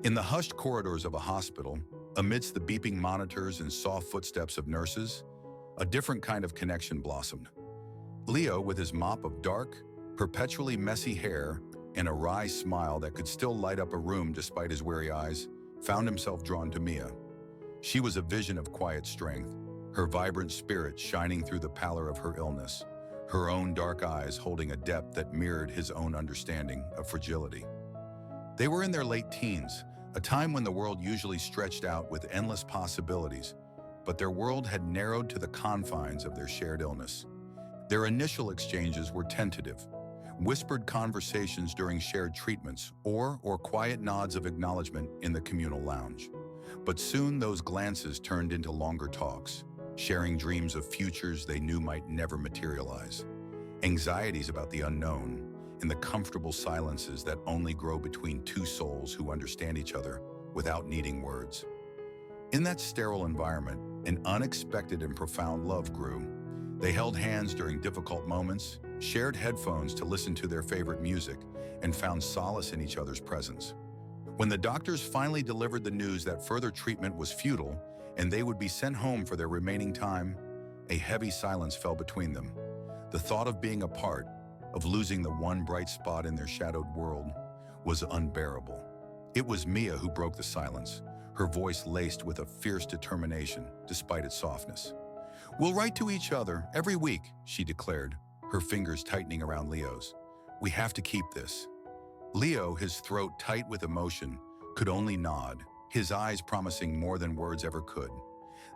In the hushed corridors of a hospital, amidst the beeping monitors and soft footsteps of nurses, a different kind of connection blossomed. Leo, with his mop of dark, perpetually messy hair and a wry smile that could still light up a room despite his weary eyes, found himself drawn to Mia. She was a vision of quiet strength, her vibrant spirit shining through the pallor of her illness, her own dark eyes holding a depth that mirrored his own understanding of fragility. They were in their late teens, a time when the world usually stretched out with endless possibilities, but their world had narrowed to the confines of their shared illness. Their initial exchanges were tentative, whispered conversations during shared treatments or quiet nods of acknowledgement in the communal lounge. But soon those glances turned into longer talks, sharing dreams of futures they knew might never materialize, anxieties about the unknown, and the comfortable silences that only grow between two souls who understand each other without needing words. In that sterile environment, an unexpected and profound love grew. They held hands during difficult moments, shared headphones to listen to their favorite music, and found solace in each other's presence. When the doctors finally delivered the news that further treatment was futile and they would be sent home for their remaining time, a heavy silence fell between them. The thought of being apart, of losing the one bright spot in their shadowed world, was unbearable. It was Mia who broke the silence, her voice laced with a fierce determination despite its softness. "We'll write to each other every week," she declared, her fingers tightening around Leo's. "We have to keep this." Leo, his throat tight with emotion, could only nod, his eyes promising more than words ever could.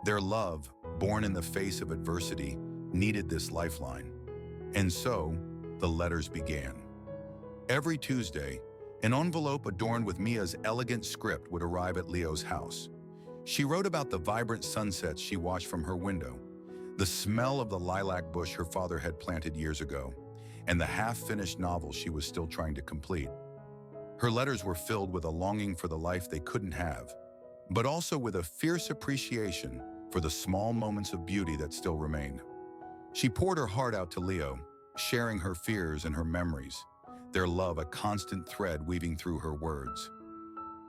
Their love, born in the face of adversity, needed this lifeline. And so, the letters began. Every Tuesday, an envelope adorned with Mia's elegant script would arrive at Leo's house. She wrote about the vibrant sunsets she watched from her window, the smell of the lilac bush her father had planted years ago, and the half-finished novel she was still trying to complete. Her letters were filled with a longing for the life they couldn't have, but also with a fierce appreciation for the small moments of beauty that still remained. She poured her heart out to Leo, sharing her fears and her memories, their love a constant thread weaving through her words.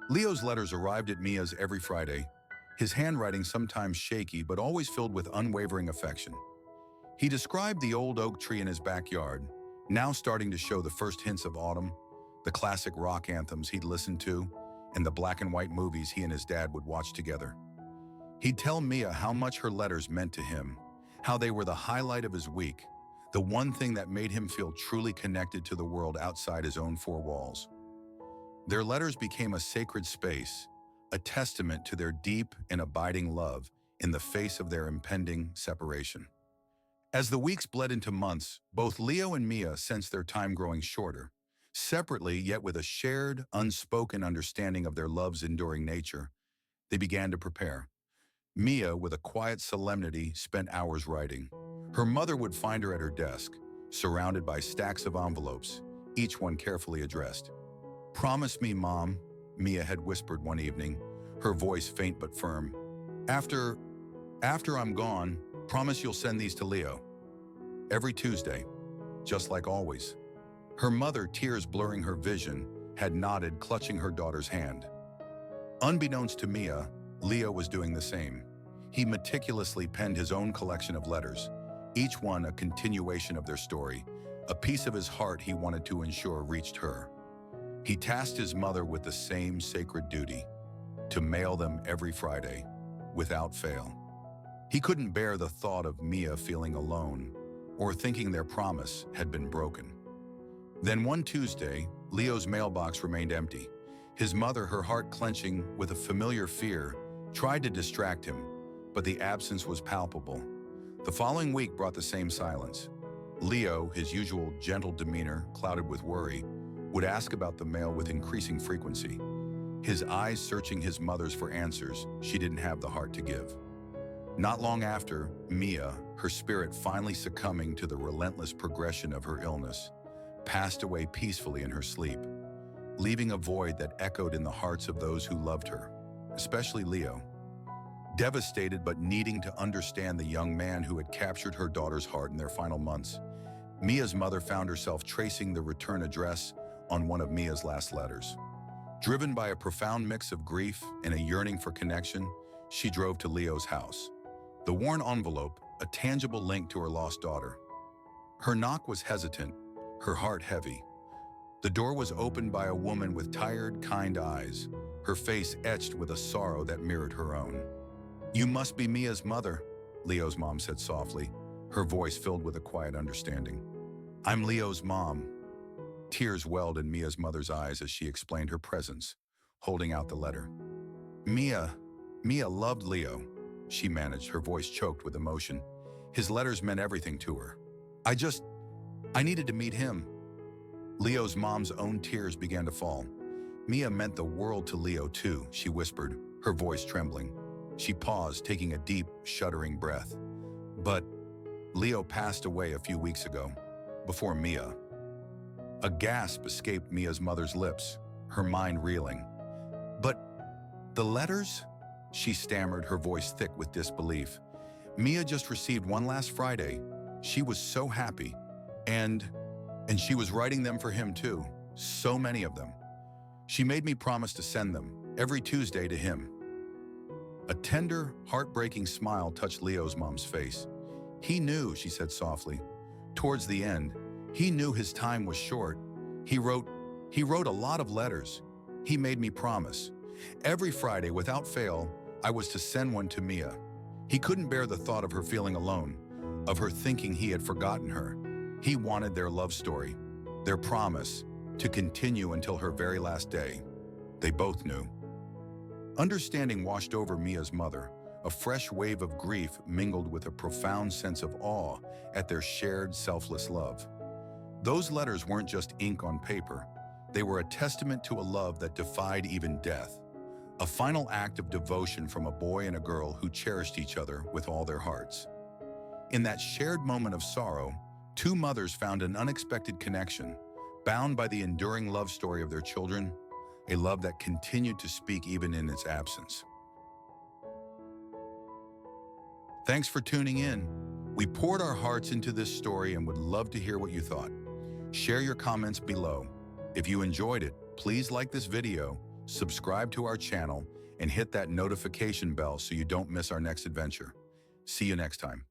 Leo's letters arrived at Mia's every Friday, his handwriting sometimes shaky but always filled with unwavering affection. He described the old oak tree in his backyard, now starting to show the first hints of autumn, the classic rock anthems he'd listened to, and the black and white movies he and his dad would watch together. He'd tell Mia how much her letters meant to him, how they were the highlight of his week, the one thing that made him feel truly connected to the world outside his own four walls. Their letters became a sacred space, a testament to their deep and abiding love in the face of their impending separation. As the weeks bled into months, both Leo and Mia sensed their time growing shorter. Separately, yet with a shared, unspoken understanding of their love's enduring nature, they began to prepare. Mia, with a quiet solemnity, spent hours writing. Her mother would find her at her desk, surrounded by stacks of envelopes, each one carefully addressed. "Promise me, Mom," Mia had whispered one evening, her voice faint but firm. After I'm gone, promise you'll send these to Leo. Every Tuesday, just like always." Her mother, tears blurring her vision, had nodded, clutching her daughter's hand. Unbeknownst to Mia, Leo was doing the same. He meticulously penned his own collection of letters, each one a continuation of their story, a piece of his heart he wanted to ensure reached her. He tasked his mother with the same sacred duty, to mail them every Friday, without fail. He couldn't bear the thought of Mia feeling alone, or thinking their promise had been broken. Then one Tuesday, Leo's mailbox remained empty. His mother, her heart clenching with a familiar fear, tried to distract him, but the absence was palpable. The following week brought the same silence. Leo, his usual gentle demeanor clouded with worry, would ask about the mail with increasing frequency, his eyes searching his mother's for answers she didn't have the heart to give. Not long after, Mia, her spirit finally succumbing to the relentless progression of her illness, passed away peacefully in her sleep, leaving a void that echoed in the hearts of those who loved her, especially Leo. Devastated but needing to understand the young man who had captured her daughter's heart in their final months, Mia's mother found herself tracing the return address on one of Mia's last letters. Driven by a profound mix of grief and a yearning for connection, she drove to Leo's house. The worn envelope, a tangible link to her lost daughter. Her knock was hesitant, her heart heavy. The door was opened by a woman with tired, kind eyes, her face etched with a sorrow that mirrored her own. "You must be Mia's mother," Leo's mom said softly, her voice filled with a quiet understanding. "I'm Leo's mom." Tears welled in Mia's mother's eyes as she explained her presence, holding out the letter. Mia loved Leo," she managed, her voice choked with emotion. "His letters meant everything to her. I needed to meet him." Leo's mom's own tears began to fall. "Mia meant the world to Leo too," she whispered, her voice trembling. She paused, taking a deep, shuddering breath. "But Leo passed away a few weeks ago, before Mia." A gasp escaped Mia's mother's lips, her mind reeling. "But the letters?" she stammered, her voice thick with disbelief. "Mia just received one last Friday. She was so happy. And she was writing them for him too, so many of them. She made me promise to send them, every Tuesday, to him." A tender, heartbreaking smile touched Leo's mom's face. "He knew," she said softly. "Towards the end, he knew his time was short. He wrote a lot of letters. He made me promise. Every Friday, without fail, I was to send one to Mia. He couldn't bear the thought of her feeling alone, of her thinking he had forgotten her. He wanted their love story, their promise, to continue until her very last day." They both knew. Understanding washed over Mia's mother. A fresh wave of grief mingled with a profound sense of awe at their shared selfless love. Those letters weren't just ink on paper. They were a testament to a love that defied even death. A final act of devotion from a boy and a girl who cherished each other with all their hearts. In that shared moment of sorrow, two mothers found an unexpected connection, bound by the enduring love story of their children, a love that continued to speak even in its absence. Thanks for tuning in. We poured our hearts into this story and would love to hear what you thought. Share your comments below. If you enjoyed it, please like this video, subscribe to our channel, and hit that notification bell so you don't miss our next adventure. See you next time.